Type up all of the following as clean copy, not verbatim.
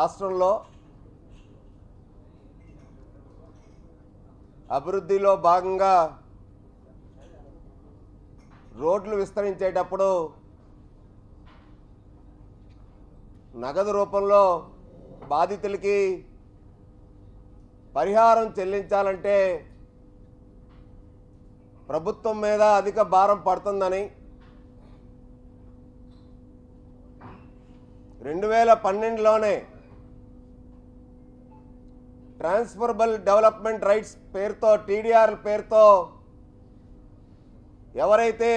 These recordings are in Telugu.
రాష్ట్రంలో అభివృద్ధిలో భాగంగా రోడ్లు విస్తరించేటప్పుడు నగదు రూపంలో బాధితులకి పరిహారం చెల్లించాలంటే ప్రభుత్వం మీద అధిక భారం పడుతుందని 2012లోనే ట్రాన్స్ఫరబుల్ డెవలప్మెంట్ రైట్స్ పేరుతో టీడీఆర్ పేరుతో ఎవరైతే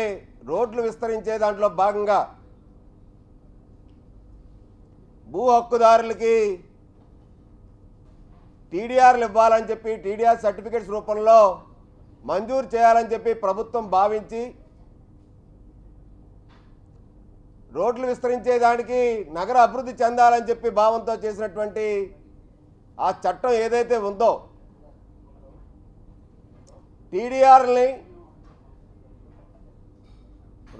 రోడ్లు విస్తరించే దాంట్లో భాగంగా భూ హక్కుదారులకి టీడీఆర్లు ఇవ్వాలని చెప్పి టీడీఆర్ సర్టిఫికెట్స్ రూపంలో మంజూరు చేయాలని చెప్పి ప్రభుత్వం భావించి రోడ్లు విస్తరించేదానికి నగర అభివృద్ధి చెందాలని చెప్పి భావంతో చేసినటువంటి ఆ చట్టం ఏదైతే ఉందో టీడీఆర్ని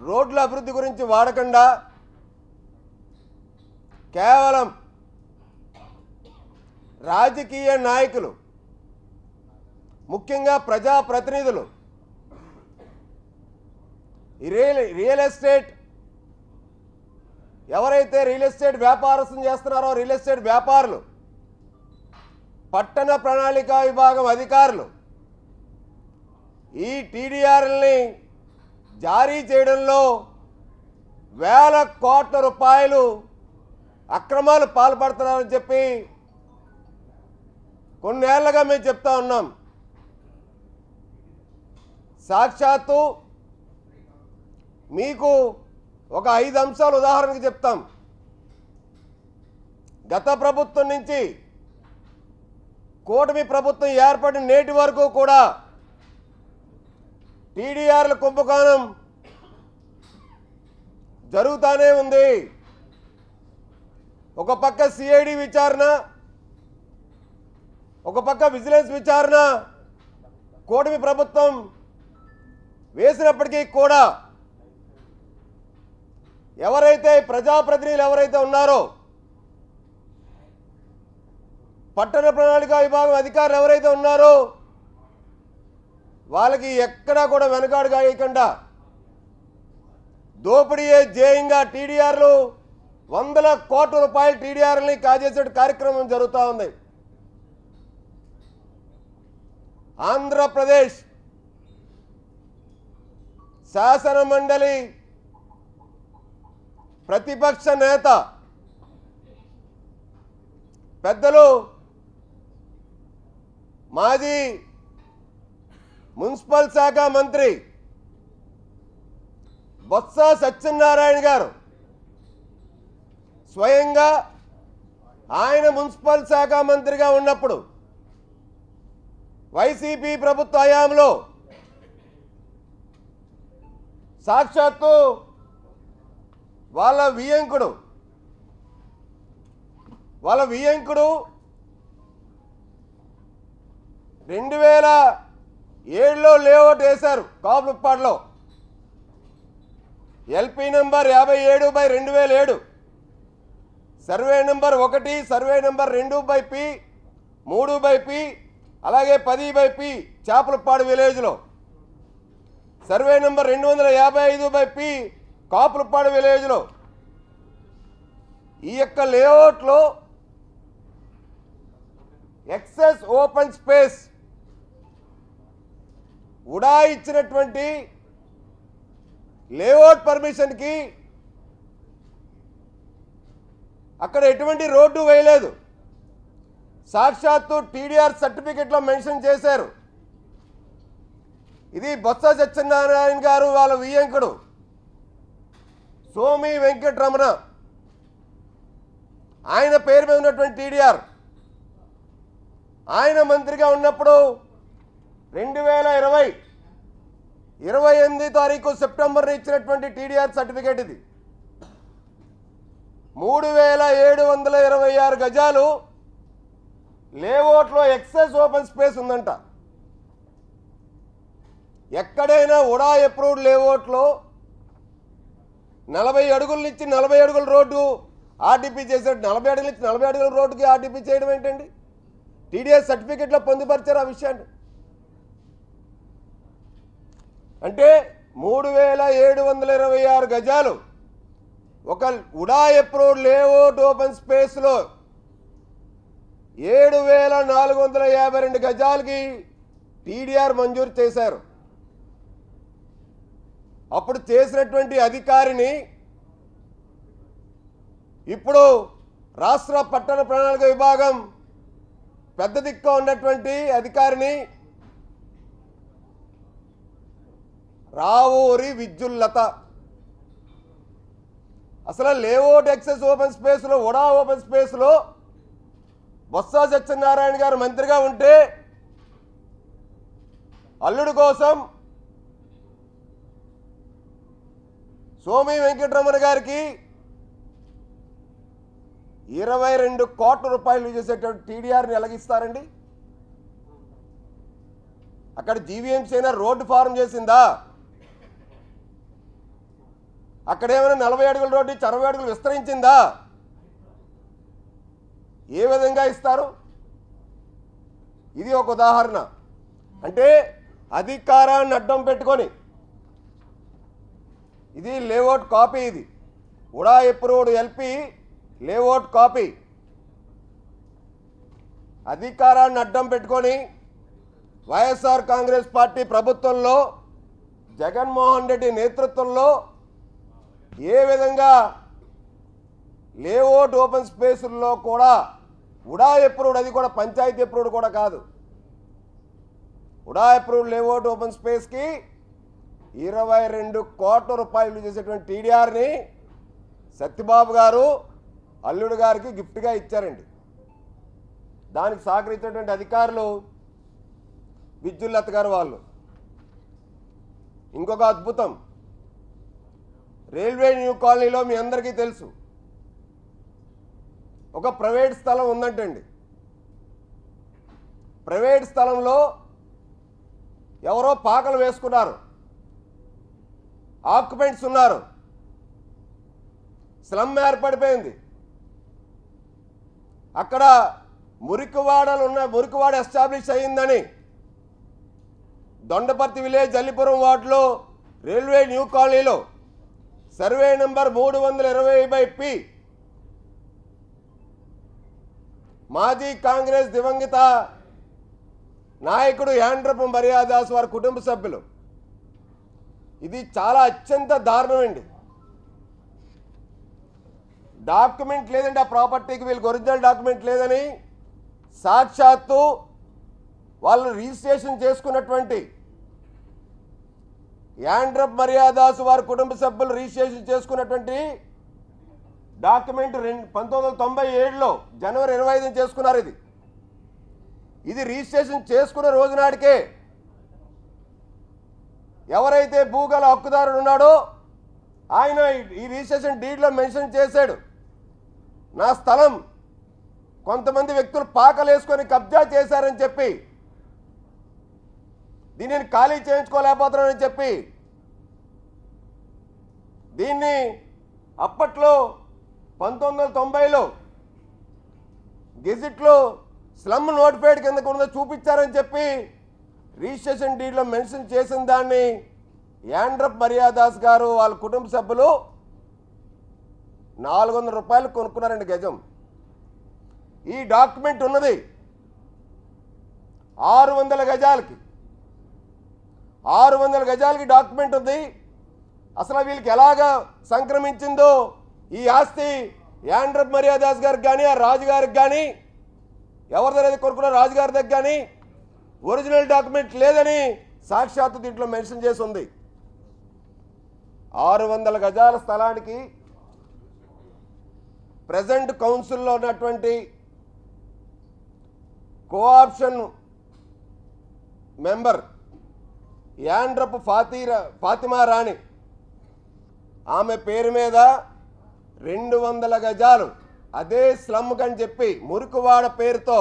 రోడ్ల అభివృద్ధి గురించి వాడకుండా కేవలం రాజకీయ నాయకులు ముఖ్యంగా ప్రజాప్రతినిధులు రియల్ ఎస్టేట్ ఎవరైతే రియల్ ఎస్టేట్ వ్యాపారస్తులు చేస్తున్నారో రియల్ ఎస్టేట్ వ్యాపారులు పట్టణ ప్రణాళిక విభాగం అధికారులు ఈ టీడీఆర్ని జారీ చేయడంలో వేల కోట్ల రూపాయలు అక్రమాలు పాల్పడుతున్నారని చెప్పి కొన్నేళ్లుగా మేము చెప్తా ఉన్నాం. సాక్షాత్తు మీకు ఒక 5 అంశాలు ఉదాహరణకు చెప్తాం. గత ప్రభుత్వం నుంచి కూటమి ప్రభుత్వం ఏర్పడిన నేటి వరకు కూడా టీడీఆర్ల కుంభకోణం జరుగుతూనే ఉంది. ఒక పక్క సిఐడి విచారణ, ఒక పక్క విజిలెన్స్ విచారణ కూటమి ప్రభుత్వం వేసినప్పటికీ కూడా ఎవరైతే ప్రజాప్రతినిధులు ఎవరైతే ఉన్నారో పట్టణ ప్రణాళిక విభాగం అధికారులు ఎవరైతే ఉన్నారో వాళ్ళకి ఎక్కడా కూడా వెనకాడు కాయకుండా దోపిడీయే ధ్యేయంగా టీడీఆర్లు వందల కోట్ల రూపాయల టీడీఆర్ని కాజేసే కార్యక్రమం జరుగుతూ ఉంది. ఆంధ్రప్రదేశ్ శాసన మండలి ప్రతిపక్ష నేత పెద్దలు మాజీ మున్సిపల్ శాఖ మంత్రి బొత్స సత్యనారాయణ గారు స్వయంగా ఆయన మున్సిపల్ శాఖ మంత్రిగా ఉన్నప్పుడు వైసీపీ ప్రభుత్వ హయాంలో సాక్షాత్తు వాళ్ళ వియంకుడు 2007లో లేఅవుట్ వేశారు కాపులుప్పాడులో. LP number 57/2007, survey number 1, survey number 2/P, 3/P, అలాగే 10/P చేపలపాడు విలేజ్లో, సర్వే నెంబర్ 255/P కాపులపాడు విలేజ్లో. ఈ యొక్క లేఅవుట్లో ఎక్సెస్ ఓపెన్ స్పేస్ ఉడా ఇచ్చినటువంటి లేఅవుట్ పర్మిషన్కి అక్కడ ఎటువంటి రోడ్డు వేయలేదు. సాక్షాత్తు టీడీఆర్ సర్టిఫికెట్లో మెన్షన్ చేశారు. ఇది బొత్స సత్యనారాయణ గారు వాళ్ళ వియంకుడు సోమి వెంకటరమణ ఆయన పేరు మీద ఉన్నటువంటి టీడీఆర్. ఆయన మంత్రిగా ఉన్నప్పుడు 2020 సెప్టెంబర్ ఇచ్చినటువంటి టీడీఆర్ సర్టిఫికేట్ ఇది. 3726 గజాలు లేఅవుట్లో ఎక్సెస్ ఓపెన్ స్పేస్ ఉందంట. ఎక్కడైనా ఉడా అప్రూవ్డ్ లేఅవుట్లో 40 అడుగుల నుంచి 40 అడుగుల రోడ్డు ఆర్డీపీ చేశారు. 40 అడుగులు ఇచ్చి 40 అడుగుల రోడ్డుకి ఆర్డీపీ చేయడం ఏంటండి? టీడీఎస్ సర్టిఫికెట్లో పొందుపరిచారు ఆ విషయాన్ని. అంటే 3726 గజాలు ఒక ఉడా అప్రూవ్డ్ లేఅవుట్ ఓపెన్ స్పేస్లో 7452 గజాలకి టీడీఆర్ మంజూరు చేశారు. అప్పుడు చేసినటువంటి అధికారిని ఇప్పుడు రాష్ట్ర పట్టణ ప్రణాళిక విభాగం పెద్ద దిక్కు ఉన్నటువంటి అధికారిని రావూరి విద్యుల్లత అసలు లేఅవుట్ ఎక్సెస్ ఓపెన్ స్పేస్లో ఉడా ఓపెన్ స్పేస్లో బొత్స సత్యనారాయణ గారు మంత్రిగా ఉంటే అల్లుడు కోసం సోమి వెంకటరమణ గారికి 22 కోట్ల రూపాయలు చేసేటువంటి టీడీఆర్ని ఎలాగిస్తారండి? అక్కడ జీవీఎంసీ అయినా రోడ్డు ఫారం చేసిందా? అక్కడేమైనా 40 అడుగుల రోడ్డు 60 అడుగులు విస్తరించిందా? ఏ విధంగా ఇస్తారు? ఇది ఒక ఉదాహరణ. అంటే అధికారాన్ని అడ్డం పెట్టుకొని ఇది లేఅవుట్ కాపీ, ఇది ఉడా అప్రూవ్డ్ ఎల్పి లేఅవుట్ కాపీ. అధికారాన్ని అడ్డం పెట్టుకొని వైఎస్ఆర్ కాంగ్రెస్ పార్టీ ప్రభుత్వంలో జగన్మోహన్ రెడ్డి నేతృత్వంలో ఏ విధంగా లేఅవుట్ ఓపెన్ స్పేసుల్లో కూడా ఉడా అప్రూవ్డ్, అది కూడా పంచాయతీ అప్రూవ్డ్ కూడా కాదు, ఉడా అప్రూవ్డ్ లేఅవుట్ ఓపెన్ స్పేస్కి 22 కోట్ల రూపాయలు చేసేటువంటి టీడీఆర్ని సత్యబాబు గారు అల్లుడు గారికి గిఫ్ట్గా ఇచ్చారండి. దానికి సహకరించినటువంటి అధికారులు విద్యుల్లత గారు వాళ్ళు. ఇంకొక అద్భుతం, రైల్వే న్యూ కాలనీలో మీ అందరికీ తెలుసు ఒక ప్రైవేట్ స్థలం ఉందంటండి. ప్రైవేట్ స్థలంలో ఎవరో పాకలు వేసుకున్నారు, ఆక్యుపెంట్స్ ఉన్నారు, స్లమ్ ఏర్పడిపోయింది. అక్కడ మురికివాడ ఎస్టాబ్లిష్ అయ్యిందని దొండపర్తి విలేజ్ జల్లిపురం వార్డులో రైల్వే న్యూ కాలనీలో సర్వే నెంబర్ 320/P మాజీ కాంగ్రెస్ దివంగత నాయకుడు యాండ్రపు మర్యాదాస్ వారి కుటుంబ సభ్యులు. ఇది చాలా అత్యంత దారుణం అండి. డాక్యుమెంట్ లేదండి ఆ ప్రాపర్టీకి, వీళ్ళకి ఒరిజినల్ డాక్యుమెంట్ లేదని సాక్షాత్తు వాళ్ళు రిజిస్ట్రేషన్ చేసుకున్నటువంటి యాండ్రప్ మర్యాదాస్ వారి కుటుంబ సభ్యులు రిజిస్ట్రేషన్ చేసుకున్నటువంటి డాక్యుమెంట్ 1997లో జనవరి 25న చేసుకున్నారు. ఇది రిజిస్ట్రేషన్ చేసుకున్న రోజు నాటికే ఎవరైతే భూగల హక్కుదారుడు ఉన్నాడో ఆయన ఈ రిజిస్ట్రేషన్ డీడ్లో మెన్షన్ చేశాడు, నా స్థలం కొంతమంది వ్యక్తులు పాకలేసుకొని కబ్జా చేశారని చెప్పి, దీనిని ఖాళీ చేయించుకోలేకపోతున్నారని చెప్పి, దీన్ని అప్పట్లో 1990లో గెజిట్లో స్లమ్ నోటిఫైడ్ కింద కూడా చూపించారని చెప్పి రిజిస్ట్రేషన్ డీడ్లో మెన్షన్ చేసిన దాన్ని యాండ్రప్ మర్యాదాస్ గారు వాళ్ళ కుటుంబ సభ్యులు 400 రూపాయలు కొనుక్కున్నారండి గజం. ఈ డాక్యుమెంట్ ఉన్నది 600 గజాలకి, 600 గజాలకి డాక్యుమెంట్ ఉంది. అసలు వీళ్ళకి ఎలాగా సంక్రమించిందో ఈ ఆస్తి యాండ్రప్ మర్యాదాస్ గారికి కానీ ఆ రాజుగారికి కానీ ఎవరి దగ్గర కొనుక్కున్న రాజుగారి దగ్గర కానీ ఒరిజినల్ డాక్యుమెంట్ లేదని సాక్షాత్తు దీంట్లో మెన్షన్ చేసి ఉంది. 600 గజాల స్థలానికి ప్రెజెంట్ కౌన్సిల్లో ఉన్నటువంటి కోఆప్షన్ మెంబర్ యాండ్రప్ ఫాతిమా రాణి ఆమె పేరు మీద 200 గజాలు అదే స్లమ్ కని చెప్పి మురికివాడ పేరుతో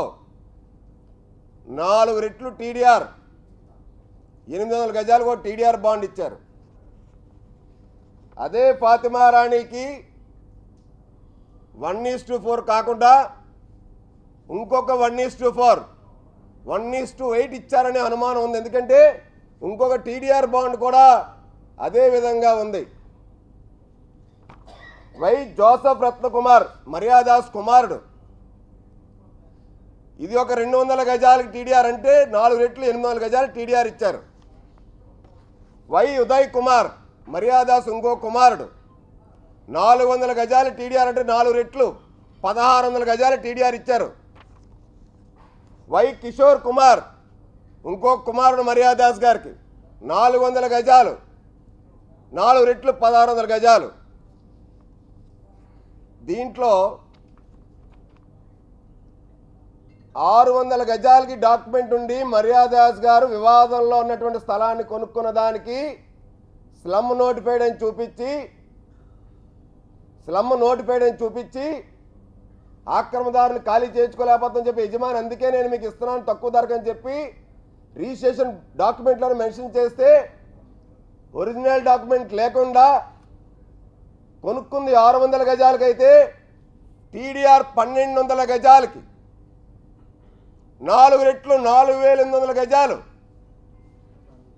4 రెట్లు టీడీఆర్ 800 గజాలు కూడా టీడీఆర్ బాండ్ ఇచ్చారు. అదే ఫాతిమా రాణికి 1:4 కాకుండా ఇంకొక 1:4 1:8 ఇచ్చారనే అనుమానం ఉంది. ఎందుకంటే ఇంకొక టీడీఆర్ బాండ్ కూడా అదే విధంగా ఉంది. వై జోసఫ్ రత్నకుమార్ మర్యాదాస్ కుమారుడు. ఇది ఒక 200 గజాలకి టీడీఆర్ అంటే 4 రెట్లు 800 గజాలు టీడీఆర్ ఇచ్చారు. వై ఉదయ్ కుమార్ మర్యాదాస్ ఇంకో కుమారుడు 400 గజాలు టీడీఆర్ అంటే 4 రెట్లు 1600 గజాలు టీడీఆర్ ఇచ్చారు. వై కిషోర్ కుమార్ ఇంకో కుమారుడు మర్యాదాస్ గారికి 400 గజాలు 4 రెట్లు 1600 గజాలు. దీంట్లో 600 గజాలకి డాక్యుమెంట్ ఉండి మర్యాదాస్ గారు వివాదంలో ఉన్నటువంటి స్థలాన్ని కొనుక్కున్న దానికి స్లమ్ నోటిఫైడ్ అని చూపించి ఆక్రమదారుని ఖాళీ చేయించుకోలేకపోతుందని చెప్పి యజమాని అందుకే నేను మీకు ఇస్తున్నాను తక్కువ ధరకు అని చెప్పి రిజిస్ట్రేషన్ డాక్యుమెంట్లను మెన్షన్ చేస్తే ఒరిజినల్ డాక్యుమెంట్ లేకుండా కొనుక్కుంది 600 గజాలకైతే టీడీఆర్ 1200 గజాలకి 4 రెట్లు 4800 గజాలు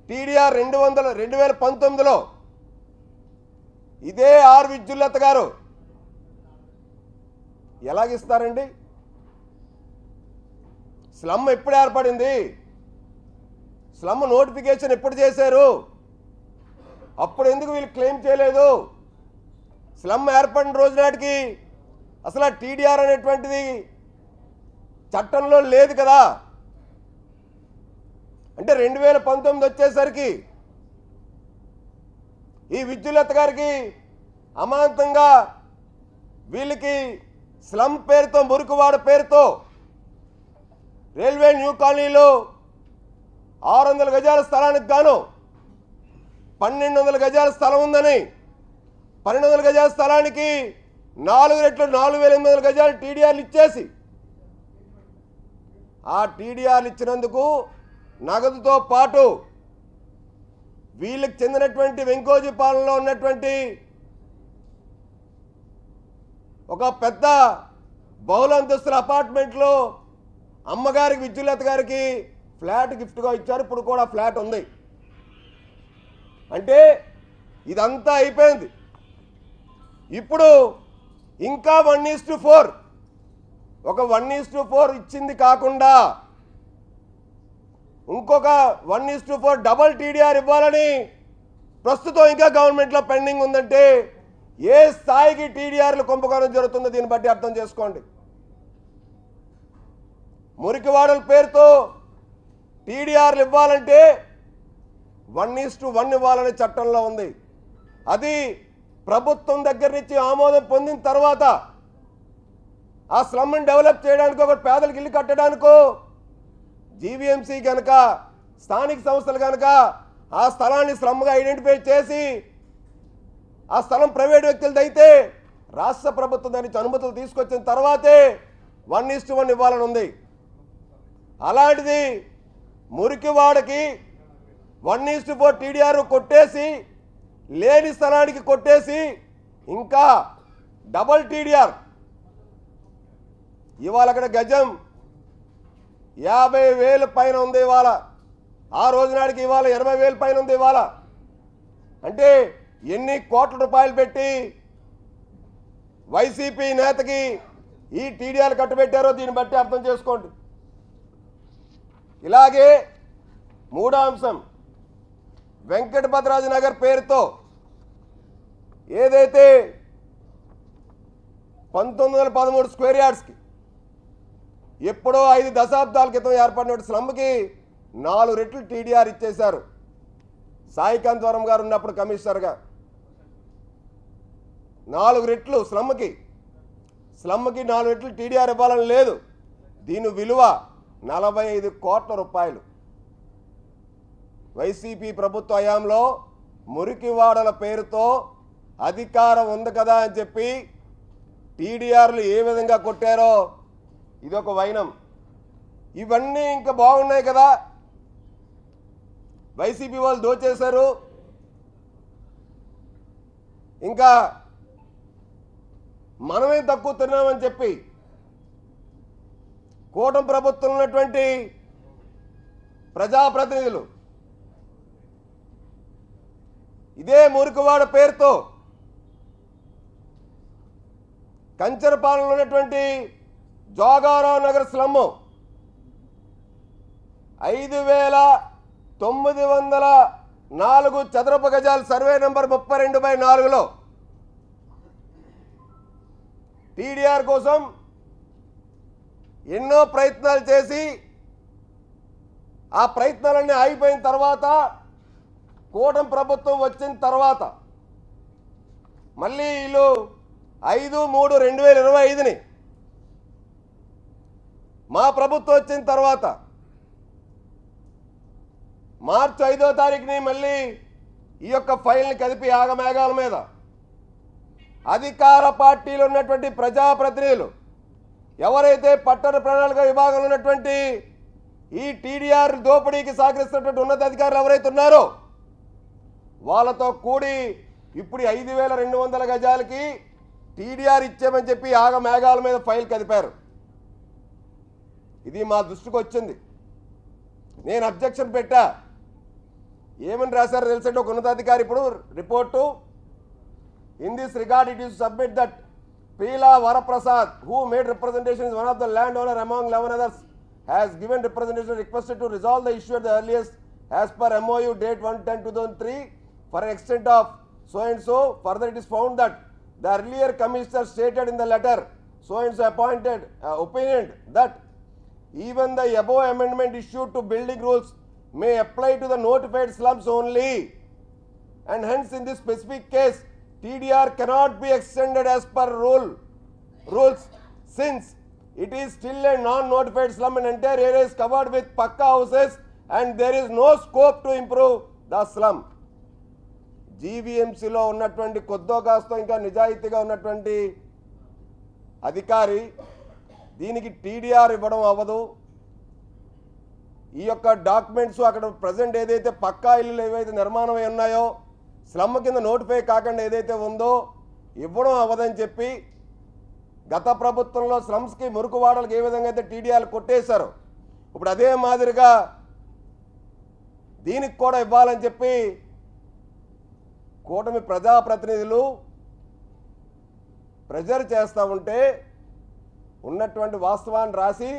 టీడీఆర్ 2019లో ఇదే ఆర్ విద్యుల్లత గారు ఎలాగిస్తారండి? స్లమ్ ఎప్పుడు ఏర్పడింది? స్లమ్ నోటిఫికేషన్ ఎప్పుడు చేశారు? అప్పుడు ఎందుకు వీళ్ళు క్లెయిమ్ చేయలేదు? స్లమ్ ఏర్పడిన రోజు నాటికి అసలు ఆ టీడీఆర్ అనేటువంటిది చట్టంలో లేదు కదా. అంటే 2019 వచ్చేసరికి ఈ విద్యుల్లత గారికి అమాంతంగా వీళ్ళకి స్లమ్ పేరుతో మురికివాడ పేరుతో రైల్వే న్యూ కాలనీలో 600 గజాల స్థలానికి గాను 1200 గజాల స్థలం ఉందని 1200 గజాల స్థలానికి 4 రెట్లు 4800 గజాలు టీడీఆర్లు ఇచ్చేసి ఆ టీడీఆర్లు ఇచ్చినందుకు నగదుతో పాటు వీళ్ళకి చెందినటువంటి వెంకోజీ పాలనలో ఉన్నటువంటి ఒక పెద్ద బహుళ అంతస్తుల అపార్ట్మెంట్లో అమ్మగారికి విద్యుల్లత గారికి ఫ్లాట్ గిఫ్ట్గా ఇచ్చారు. ఇప్పుడు కూడా ఫ్లాట్ ఉంది. అంటే ఇదంతా అయిపోయింది. ఇప్పుడు ఇంకా 1:4 ఒక 1:4 ఇచ్చింది కాకుండా ఇంకొక 1:4 డబల్ టీడీఆర్ ఇవ్వాలని ప్రస్తుతం ఇంకా గవర్నమెంట్లో పెండింగ్ ఉందంటే ఏ స్థాయికి టీడీఆర్లు కుంభకోణం జరుగుతుందో దీన్ని బట్టి అర్థం చేసుకోండి. మురికివాడల పేరుతో టీడీఆర్లు ఇవ్వాలంటే 1:1 ఇవ్వాలని చట్టంలో ఉంది. అది ప్రభుత్వం దగ్గర నుంచి ఆమోదం పొందిన తర్వాత ఆ స్లమ్ని డెవలప్ చేయడానికి ఒక పేదలకు ఇల్లు కట్టడానికో జీవీఎంసీ కనుక స్థానిక సంస్థలు కనుక ఆ స్థలాన్ని స్లమ్గా ఐడెంటిఫై చేసి ఆ స్థలం ప్రైవేట్ వ్యక్తులది అయితే రాష్ట్ర ప్రభుత్వం దానికి అనుమతులు తీసుకొచ్చిన తర్వాతే 1:1 ఇవ్వాలని ఉంది. అలాంటిది మురికివాడకి 1:4 టీడీఆర్ కొట్టేసి లేని స్థలానికి కొట్టేసి ఇంకా డబల్ టీడీఆర్ ఇవాళ అక్కడ గజం 50,000 పైన ఉంది. ఇవాళ ఆ రోజు నాటికి ఇవాళ 80,000 పైన ఉంది. ఇవాళ అంటే ఎన్ని కోట్ల రూపాయలు పెట్టి వైసీపీ నేతకి ఈ టీడీఆర్ కట్టుబెట్టారో దీన్ని బట్టి అర్థం చేసుకోండి. ఇలాగే మూడో అంశం వెంకటభద్రాజు నగర్ పేరుతో ఏదైతే 1913 స్క్వేర్ యార్డ్స్కి ఎప్పుడో 5 దశాబ్దాల క్రితం ఏర్పడిన స్లమ్కి 4 రెట్లు టీడీఆర్ ఇచ్చేశారు. సాయికాంత్ వరం గారు ఉన్నప్పుడు కమిషనర్గా 4 రెట్లు స్లమ్కి 4 రెట్లు టీడీఆర్ ఇవ్వాలని లేదు. దీని విలువ 45 కోట్ల రూపాయలు. వైసీపీ ప్రభుత్వ హయాంలో మురికివాడల పేరుతో అధికారం ఉంది కదా అని చెప్పి టీడీఆర్లు ఏ విధంగా కొట్టారో ఇదొక వైనం. ఇవన్నీ ఇంకా బాగున్నాయి కదా, వైసీపీ వాళ్ళు దోచేశారు. ఇంకా మనమే తక్కువ తిన్నామని చెప్పి కూటమి ప్రభుత్వంలో ఉన్నటువంటి ప్రజాప్రతినిధులు ఇదే మురికివాడ పేరుతో కంచరపాలెంలో ఉన్నటువంటి జోగారావు నగర్ స్లమ్ 5,904 చదరపు గజాల సర్వే నంబర్ 32/4లో టీడీఆర్ కోసం ఎన్నో ప్రయత్నాలు చేసి ఆ ప్రయత్నాలన్నీ ఆగిపోయిన తర్వాత కూటమి ప్రభుత్వం వచ్చిన తర్వాత మళ్ళీ వీళ్ళు 5/3/2025ని మా ప్రభుత్వం వచ్చిన తర్వాత మార్చి 5వ తారీఖుని మళ్ళీ ఈ యొక్క ఫైల్ని కదిపి ఆగమేఘాల మీద అధికార పార్టీలో ఉన్నటువంటి ప్రజాప్రతినిధులు ఎవరైతే పట్టణ ప్రణాళిక విభాగంలో ఉన్నటువంటి ఈ టీడీఆర్ దోపిడీకి సహకరిస్తున్నటువంటి ఉన్నతాధికారులు ఎవరైతే ఉన్నారో వాళ్ళతో కూడి ఇప్పుడు 5,200 గజాలకి టీడీఆర్ ఇచ్చామని చెప్పి ఆగమేఘాల మీద ఫైల్ కదిపారు. ఇది మా దృష్టికి వచ్చింది. నేను అబ్జెక్షన్ పెట్టా. ఏమని రాశారో తెలుసంటే ఒక ఉన్నతాధికారి ఇప్పుడు report in this regard it is submit that Peela Varaprasad who made representation is one of the land owner among 11 others has given representation requested to resolve the issue at the earliest as per MOU date 1/10/2003 for an extent of so and so. Further it is found that the earlier commissioner stated in the letter so and so appointed opined that even the above amendment issued to building rules may apply to the notified slums only, and hence in this specific case TDR cannot be extended as per rules since it is still a non-notified slum and entire area is covered with pakka houses and there is no scope to improve the slum. జీవీఎంసీలో ఉన్నటువంటి కొద్దో కాస్తో ఇంకా నిజాయితీగా ఉన్నటువంటి అధికారి దీనికి టీడీఆర్ ఇవ్వడం అవ్వదు. ఈ యొక్క డాక్యుమెంట్స్ అక్కడ ప్రజెంట్ ఏదైతే పక్కా ఇల్లులు ఏవైతే నిర్మాణమై ఉన్నాయో స్లమ్ కింద నోటిఫై కాకుండా ఏదైతే ఉందో ఇవ్వడం అవ్వదని చెప్పి గత ప్రభుత్వంలో స్లమ్స్కి మురుకువాడలకు ఏ విధంగా అయితే టీడీఆర్ కొట్టేశారో ఇప్పుడు అదే మాదిరిగా దీనికి కూడా ఇవ్వాలని చెప్పి కూటమి ప్రజాప్రతినిధులు ప్రెజర్ చేస్తూ ఉంటే ఉన్నటువంటి వాస్తవాన్ని రాసి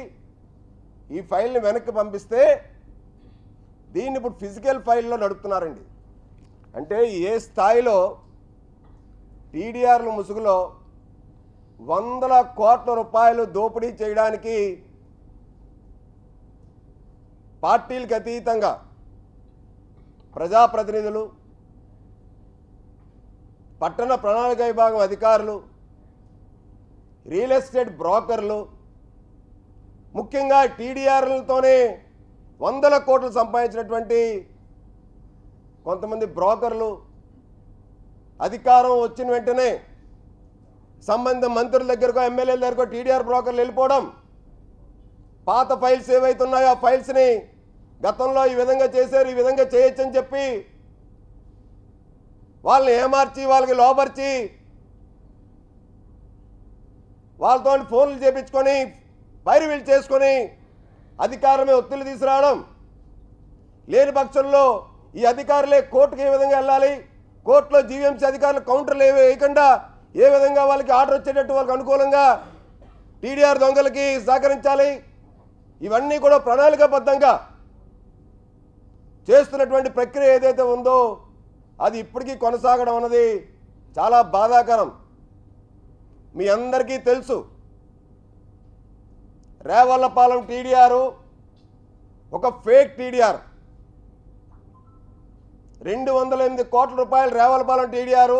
ఈ ఫైల్ని వెనక్కి పంపిస్తే దీన్ని ఇప్పుడు ఫిజికల్ ఫైల్లో నడుపుతున్నారండి. అంటే ఏ స్థాయిలో టీడీఆర్ల ముసుగులో 100 కోట్ల రూపాయలు దోపిడీ చేయడానికి పార్టీలకు అతీతంగా ప్రజాప్రతినిధులు, పట్టణ ప్రణాళిక విభాగం అధికారులు, రియల్ ఎస్టేట్ బ్రోకర్లు, ముఖ్యంగా టీడీఆర్లతోనే 100 కోట్లు సంపాదించినటువంటి కొంతమంది బ్రోకర్లు అధికారం వచ్చిన వెంటనే సంబంధిత మంత్రుల దగ్గరకో ఎమ్మెల్యేల దగ్గరకో టీడీఆర్ బ్రోకర్లు వెళ్ళిపోవడం, పాత ఫైల్స్ ఏవైతే ఉన్నాయో ఆ ఫైల్స్ని గతంలో ఈ విధంగా చేశారు ఈ విధంగా చేయొచ్చని చెప్పి వాళ్ళని ఏమార్చి వాళ్ళకి లోపరిచి వాళ్ళతో ఫోన్లు చేపించుకొని పైరువీలు చేసుకొని అధికారమే ఒత్తిడి తీసుకురావడం, లేని పక్షంలో ఈ అధికారులే కోర్టుకు ఏ విధంగా వెళ్ళాలి, కోర్టులో జీవీఎంసీ అధికారులు కౌంటర్లు వేయకుండా ఏ విధంగా వాళ్ళకి ఆర్డర్ వచ్చేటట్టు వాళ్ళకి అనుకూలంగా టీడీఆర్ దొంగలకి సహకరించాలి, ఇవన్నీ కూడా ప్రణాళికాబద్ధంగా చేస్తున్నటువంటి ప్రక్రియ ఏదైతే ఉందో అది ఇప్పటికీ కొనసాగడం అన్నది చాలా బాధాకరం. మీ అందరికీ తెలుసు రేవళ్లపాలెం టీడీఆర్ ఒక ఫేక్ టీడీఆర్. 208 కోట్ల రూపాయలు రేవళ్లపాలెం టీడీఆర్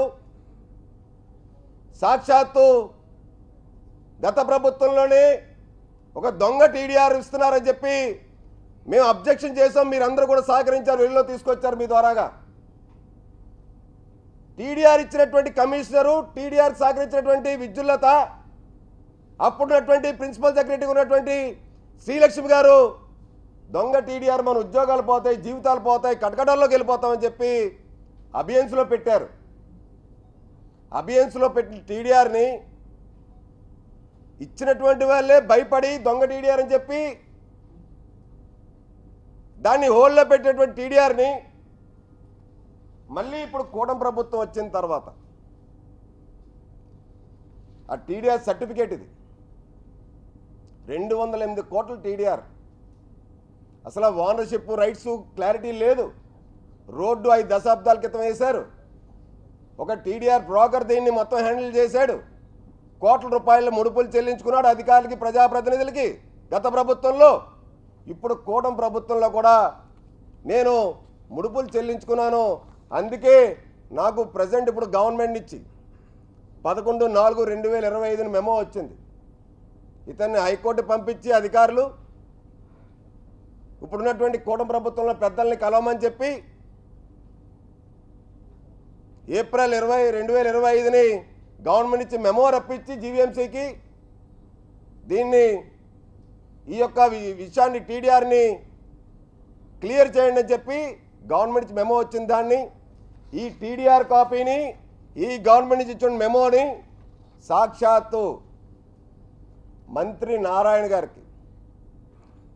సాక్షాత్తు గత ప్రభుత్వంలోనే ఒక దొంగ టీడీఆర్ ఇస్తున్నారని చెప్పి మేము అబ్జెక్షన్ చేసాం. మీరందరూ కూడా సహకరించారు, వెలుగులో తీసుకొచ్చారు మీ ద్వారాగా. టీడీఆర్ ఇచ్చినటువంటి కమిషనరు, టీడీఆర్ సహకరించినటువంటి విద్యుల్లత, అప్పుడున్నటువంటి ప్రిన్సిపల్ సెక్రటరీ ఉన్నటువంటి శ్రీలక్ష్మి గారు దొంగ టీడీఆర్ మన ఉద్యోగాలు పోతాయి, జీవితాలు పోతాయి, కటకటాల్లోకి వెళ్ళిపోతామని చెప్పి అభియన్స్లో పెట్టారు. అభియన్స్లో పెట్టిన టీడీఆర్ని ఇచ్చినటువంటి వాళ్ళే భయపడి దొంగ టీడీఆర్ అని చెప్పి దాన్ని హోల్లో పెట్టేటువంటి టీడీఆర్ని మళ్ళీ ఇప్పుడు కూటమి ప్రభుత్వం వచ్చిన తర్వాత ఆ టీడీఆర్ సర్టిఫికేట్ ఇది 208 కోట్ల టీడీఆర్. అసలు ఓనర్షిప్ రైట్స్ క్లారిటీ లేదు. రోడ్డు 5 దశాబ్దాల క్రితం వేశారు. ఒక టీడీఆర్ బ్రోకర్ దీన్ని మొత్తం హ్యాండిల్ చేశాడు. కోట్ల రూపాయల ముడుపులు చెల్లించుకున్నాడు అధికారులకి, ప్రజాప్రతినిధులకి గత ప్రభుత్వంలో. ఇప్పుడు కూటమి ప్రభుత్వంలో కూడా నేను ముడుపులు చెల్లించుకున్నాను, అందుకే నాకు ప్రజెంట్ ఇప్పుడు గవర్నమెంట్ నుంచి 11/4/2025 మెమో వచ్చింది. ఇతన్ని హైకోర్టు పంపించి అధికారులు ఇప్పుడున్నటువంటి కూటమి ప్రభుత్వంలో పెద్దల్ని కలవమని చెప్పి ఏప్రిల్ 20, 2025ని గవర్నమెంట్ నుంచి మెమో రప్పించి జీవీఎంసీకి దీన్ని ఈ యొక్క విషయాన్ని టీడీఆర్ని క్లియర్ చేయండి అని చెప్పి గవర్నమెంట్ నుంచి మెమో వచ్చిన దాన్ని ఈ టీడీఆర్ కాపీని ఈ గవర్నమెంట్ నుంచి ఇచ్చిన మెమోని సాక్షాత్తు మంత్రి నారాయణ గారికి,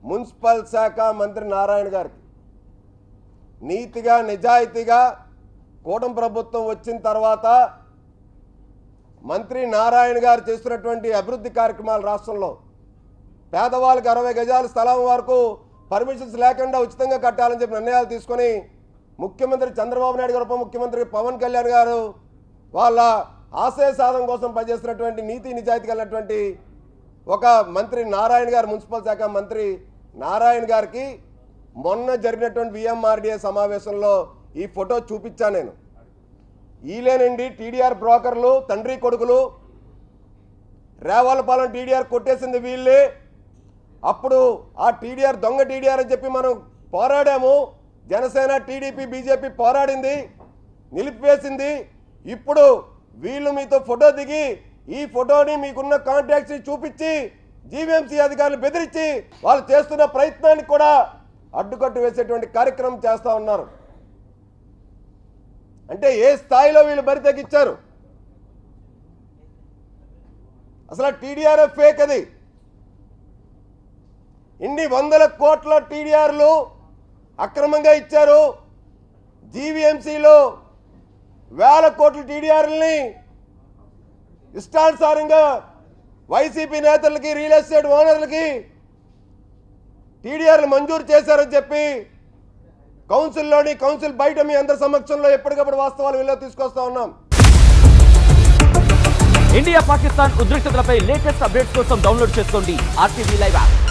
మున్సిపల్ శాఖ మంత్రి నారాయణ గారికి నీతిగా నిజాయితీగా కూటమి ప్రభుత్వం వచ్చిన తర్వాత మంత్రి నారాయణ గారు చేస్తున్నటువంటి అభివృద్ధి కార్యక్రమాలు రాష్ట్రంలో పేదవాళ్ళకి 60 గజాల స్థలం వరకు పర్మిషన్స్ లేకుండా ఉచితంగా కట్టాలని చెప్పి నిర్ణయాలు తీసుకొని ముఖ్యమంత్రి చంద్రబాబు నాయుడు గారు, ఉప ముఖ్యమంత్రి పవన్ కళ్యాణ్ గారు వాళ్ళ ఆశయ సాధన కోసం పనిచేస్తున్నటువంటి నీతి నిజాయితీ కలిగినటువంటి ఒక మంత్రి నారాయణ గారు, మున్సిపల్ శాఖ మంత్రి నారాయణ గారికి మొన్న జరిగినటువంటి విఎంఆర్డీఏ సమావేశంలో ఈ ఫోటో చూపించాను నేను. ఈలేనండి టీడీఆర్ బ్రోకర్లు, తండ్రి కొడుకులు. రేవాలపాలెం టీడీఆర్ కొట్టేసింది వీళ్ళే. అప్పుడు ఆ టీడీఆర్ దొంగ టీడీఆర్ అని చెప్పి మనం పోరాడాము. జనసేన, టీడీపీ, బీజేపీ పోరాడింది, నిలిపివేసింది. ఇప్పుడు వీళ్ళు మీతో ఫోటో దిగి ఈ ఫోటోని మీకున్న కాంటాక్ట్స్ చూపించి జీవీఎంసీ అధికారులు బెదిరించి వాళ్ళు చేస్తున్న ప్రయత్నానికి కూడా అడ్డుకట్టు వేసేటువంటి కార్యక్రమం చేస్తూ ఉన్నారు. అంటే ఏ స్థాయిలో వీళ్ళు బరి తగ్గించారు. అసలు టీడీఆర్ ఫేక్. అది ఇన్ని 100 కోట్ల టీడీఆర్లు అక్రమంగా ఇచ్చారు. జీవీఎంసీలో 1000 కోట్ల టీడీఆర్లని ఇష్టానుసారంగా వైసీపీ నేతలకి, రియల్ ఎస్టేట్ ఓనర్లకి టీడీఆర్లు మంజూరు చేశారని చెప్పి కౌన్సిల్లోని, కౌన్సిల్ బయట మీ అందరి సమక్షంలో ఎప్పటికప్పుడు వాస్తవాలు వెలుగు తీసుకొస్తా ఉన్నాం. ఇండియా పాకిస్తాన్ ఉద్రిక్తతలపై లేటెస్ట్ అప్డేట్స్ కోసం డౌన్లోడ్ చేసుకోండి RTV లైవ్ యాప్.